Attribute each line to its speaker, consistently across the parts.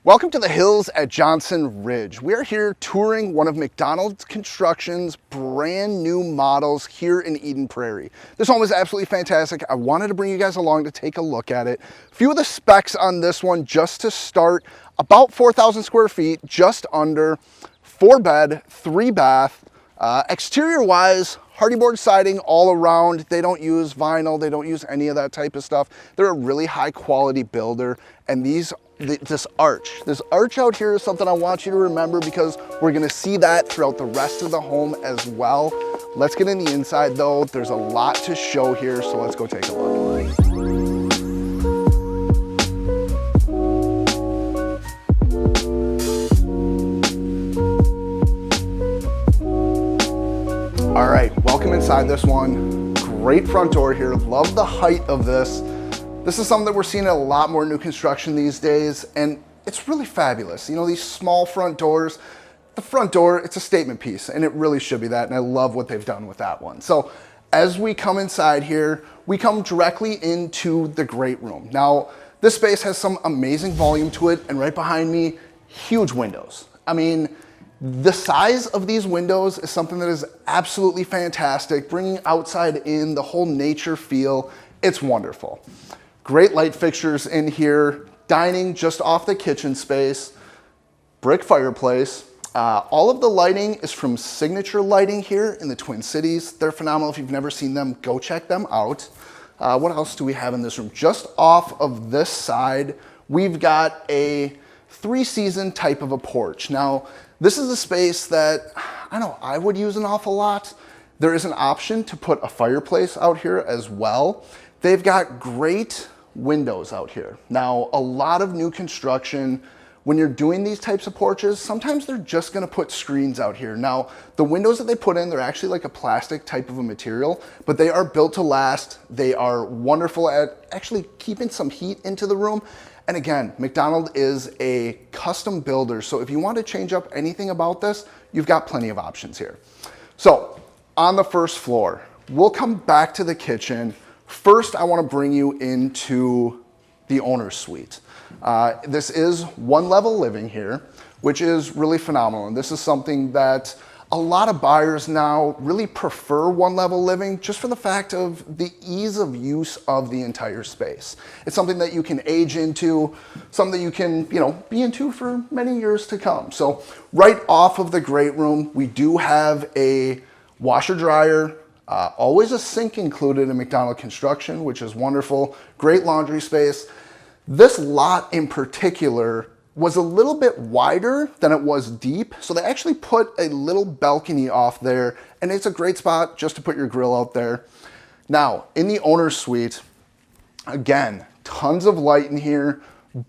Speaker 1: Welcome to the hills at Johnson Ridge. We are here touring one of McDonald Construction's brand new models here in Eden Prairie. This home is absolutely fantastic. I wanted to bring you guys along to take a look at it. A few of the specs on this one just to start, about 4,000 square feet, just under, 4-bed, 3-bath. Exterior wise, hardy board siding all around. They don't use vinyl, they don't use any of that type of stuff. They're a really high quality builder, and this arch out here is something I want you to remember because we're gonna see that throughout the rest of the home as well. Let's get in the inside though. There's a lot to show here, so let's go take a look. All right, welcome inside this one. Great front door here. Love the height of this. This is something that we're seeing in a lot more new construction these days, and it's really fabulous. You know, these small front doors, the front door, it's a statement piece, and it really should be that, and I love what they've done with that one. So as we come inside here, we come directly into the great room. Now, this space has some amazing volume to it, and right behind me, huge windows. I mean, the size of these windows is something that is absolutely fantastic, bringing outside in the whole nature feel. It's wonderful. Great light fixtures in here, dining just off the kitchen space, brick fireplace. All of the lighting is from Signature Lighting here in the Twin Cities. They're phenomenal. If you've never seen them, go check them out. What else do we have in this room? Just off of this side, we've got a 3-season type of a porch. Now, this is a space that I would use an awful lot. There is an option to put a fireplace out here as well. They've got great windows out here. Now, a lot of new construction, when you're doing these types of porches, sometimes they're just gonna put screens out here. Now, the windows that they put in, they're actually like a plastic type of a material, but they are built to last. They are wonderful at actually keeping some heat into the room. And again, McDonald is a custom builder, so if you want to change up anything about this, you've got plenty of options here. So, on the first floor, we'll come back to the kitchen. First, I want to bring you into the owner's suite. This is one-level living here, which is really phenomenal. And this is something that a lot of buyers now really prefer one-level living just for the fact of the ease of use of the entire space. It's something that you can age into, something that you can, be into for many years to come. So right off of the great room, we do have a washer dryer, always a sink included in McDonald Construction, which is wonderful. Great laundry space. This lot in particular was a little bit wider than it was deep. So they actually put a little balcony off there, and it's a great spot just to put your grill out there. Now, in the owner's suite, again, tons of light in here.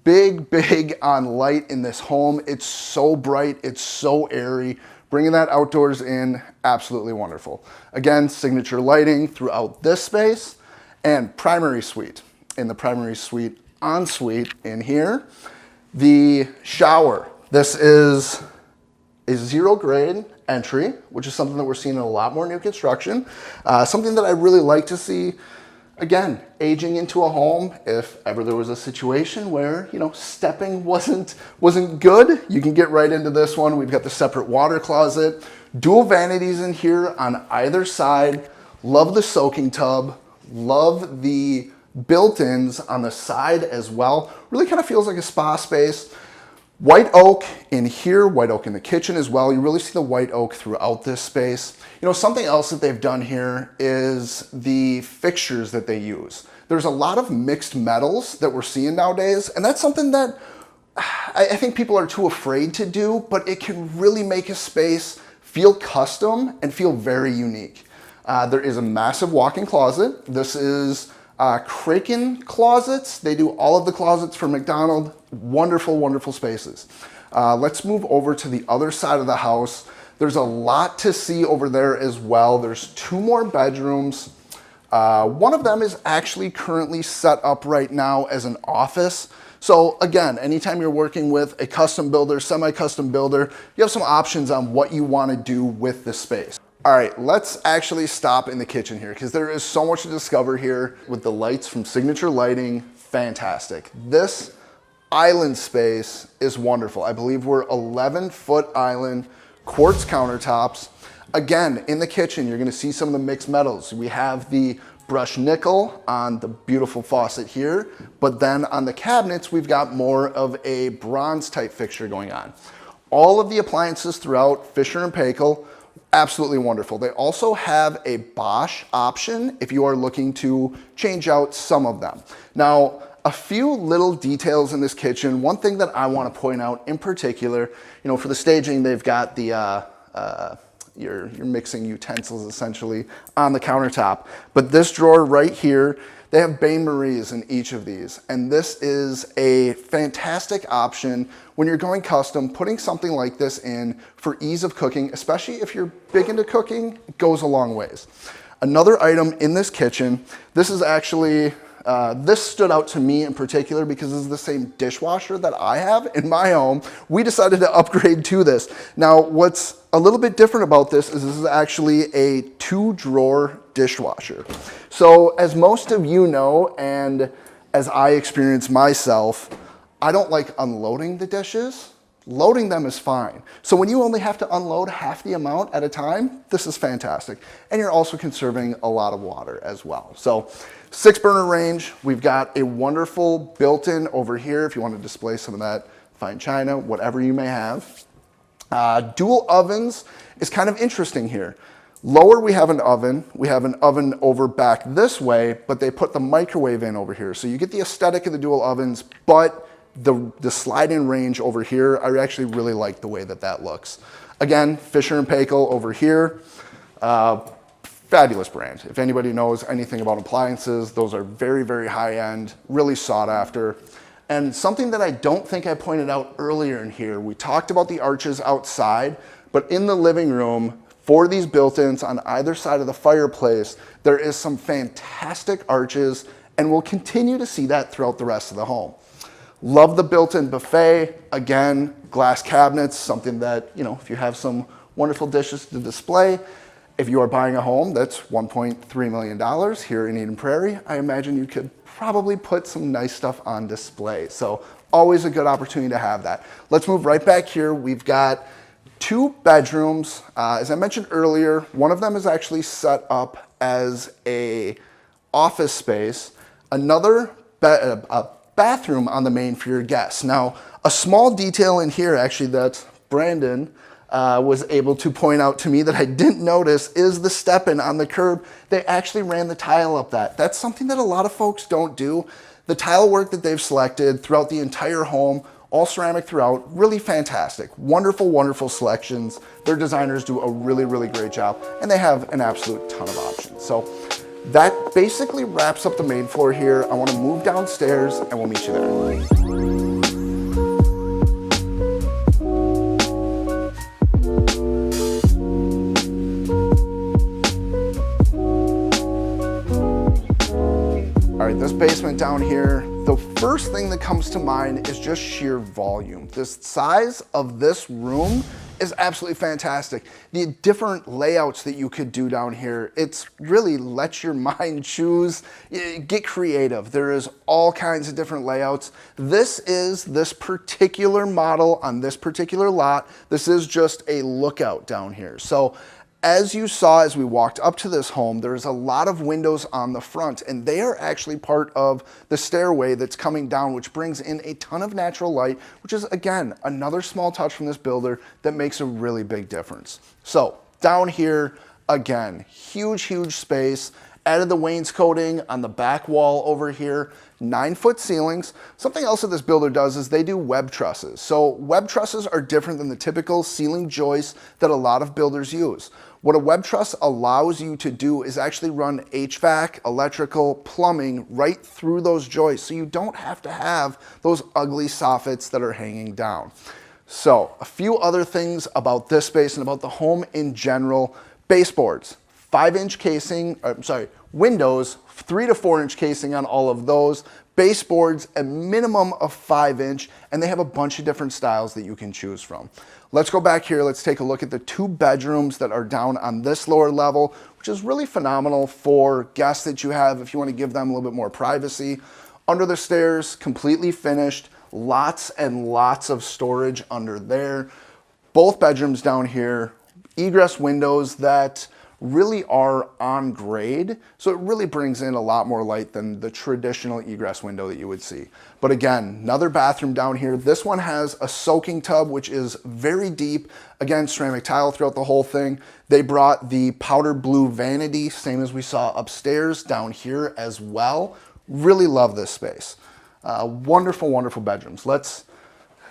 Speaker 1: Big on light in this home. It's so bright, it's so airy. Bringing that outdoors in, absolutely wonderful. Again, Signature Lighting throughout this space, and primary suite. In the primary suite, ensuite in here. The shower, this is a 0-grade entry, which is something that we're seeing in a lot more new construction. Something that I really like to see, again, aging into a home. If ever there was a situation where, stepping wasn't good, you can get right into this one. We've got the separate water closet, dual vanities in here on either side. Love the soaking tub, love the built-ins on the side as well. Really kind of feels like a spa space. White oak in here, white oak in the kitchen as well. You really see the white oak throughout this space. Something else that they've done here is the fixtures that they use. There's a lot of mixed metals that we're seeing nowadays, and that's something that I think people are too afraid to do, but it can really make a space feel custom and feel very unique. There is a massive walk-in closet. This is Kraken closets. They do all of the closets for McDonald. Wonderful spaces. Let's move over to the other side of the house. There's a lot to see over there as well. There's 2 more bedrooms. One of them is actually currently set up right now as an office. So again, anytime you're working with a custom builder, semi-custom builder, you have some options on what you want to do with this space. All right, let's actually stop in the kitchen here because there is so much to discover here with the lights from Signature Lighting. Fantastic. This island space is wonderful. I believe we're 11-foot island, quartz countertops. Again, in the kitchen, you're gonna see some of the mixed metals. We have the brushed nickel on the beautiful faucet here, but then on the cabinets, we've got more of a bronze type fixture going on. All of the appliances throughout, Fisher and Paykel, absolutely wonderful. They also have a Bosch option if you are looking to change out some of them. Now, a few little details in this kitchen. One thing that I want to point out in particular, you know, for the staging, they've got the your mixing utensils essentially on the countertop. But this drawer right here, they have bain-maries in each of these. And this is a fantastic option when you're going custom. Putting something like this in for ease of cooking, especially if you're big into cooking, it goes a long ways. Another item in this kitchen, this is actually, this stood out to me in particular because this is the same dishwasher that I have in my home. We decided to upgrade to this. Now, what's a little bit different about this is actually a 2-drawer dishwasher. So as most of you know, and as I experience myself, I don't like unloading the dishes. Loading them is fine. So when you only have to unload half the amount at a time, this is fantastic. And you're also conserving a lot of water as well. So 6-burner range, we've got a wonderful built-in over here if you want to display some of that fine china, whatever you may have. Dual ovens is kind of interesting here. Lower we have an oven over back this way, but they put the microwave in over here. So you get the aesthetic of the dual ovens, but the slide-in range over here, I actually really like the way that that looks. Again, Fisher and Paykel over here, fabulous brand. If anybody knows anything about appliances, those are very, very high-end, really sought after. And something that I don't think I pointed out earlier in here, we talked about the arches outside, but in the living room, for these built-ins on either side of the fireplace, there is some fantastic arches, and we'll continue to see that throughout the rest of the home. Love the built-in buffet. Again, glass cabinets, something that, you know, if you have some wonderful dishes to display, if you are buying a home that's $1.3 million here in Eden Prairie, I imagine you could probably put some nice stuff on display. So always a good opportunity to have that. Let's move right back here. We've got 2 bedrooms. As I mentioned earlier, one of them is actually set up as a office space. Another bathroom on the main for your guests. Now, a small detail in here actually that Brandon was able to point out to me that I didn't notice is the step-in on the curb. They actually ran the tile up that. That's something that a lot of folks don't do. The tile work that they've selected throughout the entire home, all ceramic throughout, really fantastic. Wonderful, wonderful selections. Their designers do a really, really great job, and they have an absolute ton of options. So that basically wraps up the main floor here. I want to move downstairs and we'll meet you there. All right, this basement down here, the first thing that comes to mind is just sheer volume. The size of this room is absolutely fantastic. The different layouts that you could do down here, it's really let your mind choose, get creative. There is all kinds of different layouts. This is this particular model on this particular lot. This is just a lookout down here. So as you saw as we walked up to this home, there's a lot of windows on the front, and they are actually part of the stairway that's coming down, which brings in a ton of natural light, which is, again, another small touch from this builder that makes a really big difference. So down here, again, huge, huge space. Added the wainscoting on the back wall over here, 9-foot ceilings. Something else that this builder does is they do web trusses. So web trusses are different than the typical ceiling joists that a lot of builders use. What a web truss allows you to do is actually run HVAC, electrical, plumbing right through those joists, so you don't have to have those ugly soffits that are hanging down. So a few other things about this space and about the home in general. Baseboards, 5-inch casing, windows, 3 to 4-inch casing on all of those. Baseboards, a minimum of 5-inch, and they have a bunch of different styles that you can choose from. Let's go back here. Let's take a look at the 2 bedrooms that are down on this lower level, which is really phenomenal for guests that you have if you want to give them a little bit more privacy. Under the stairs, completely finished. Lots and lots of storage under there. Both bedrooms down here, egress windows that really are on grade, so it really brings in a lot more light than the traditional egress window that you would see. But again, another bathroom down here. This one has a soaking tub, which is very deep. Again, ceramic tile throughout the whole thing. They brought the powder blue vanity, same as we saw upstairs, down here as well. Really love this space. Wonderful, wonderful bedrooms. Let's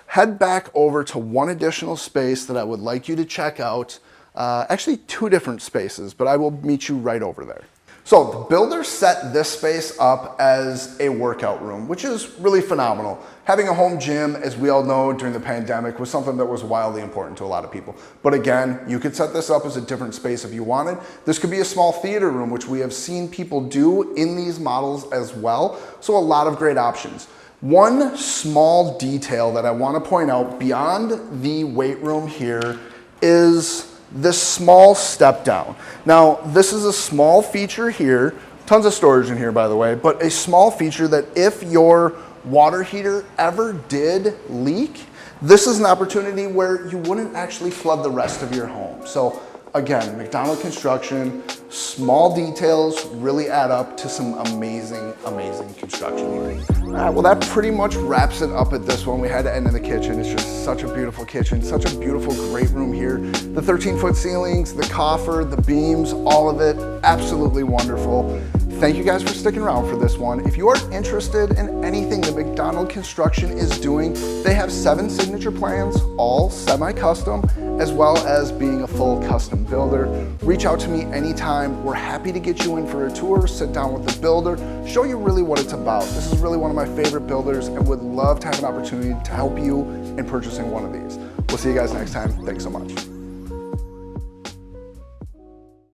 Speaker 1: head back over to one additional space that I would like you to check out. Actually, two different spaces, but I will meet you right over there. So the builder set this space up as a workout room, which is really phenomenal. Having a home gym, as we all know, during the pandemic was something that was wildly important to a lot of people. But again, you could set this up as a different space if you wanted. This could be a small theater room, which we have seen people do in these models as well. So a lot of great options. One small detail that I want to point out beyond the weight room here is this small step down. Now, this is a small feature here, tons of storage in here, by the way, but a small feature that if your water heater ever did leak, this is an opportunity where you wouldn't actually flood the rest of your home. So again, McDonald Construction, small details really add up to some amazing, amazing construction here. All right, well, that pretty much wraps it up at this one. We had to end in the kitchen. It's just such a beautiful kitchen, such a beautiful, great room here. The 13-foot ceilings, the coffer, the beams, all of it, absolutely wonderful. Thank you guys for sticking around for this one. If you are interested in anything that McDonald Construction is doing, they have 7 signature plans, all semi-custom, as well as being a full custom builder. Reach out to me anytime. We're happy to get you in for a tour, sit down with the builder, show you really what it's about. This is really one of my favorite builders and would love to have an opportunity to help you in purchasing one of these. We'll see you guys next time. Thanks so much.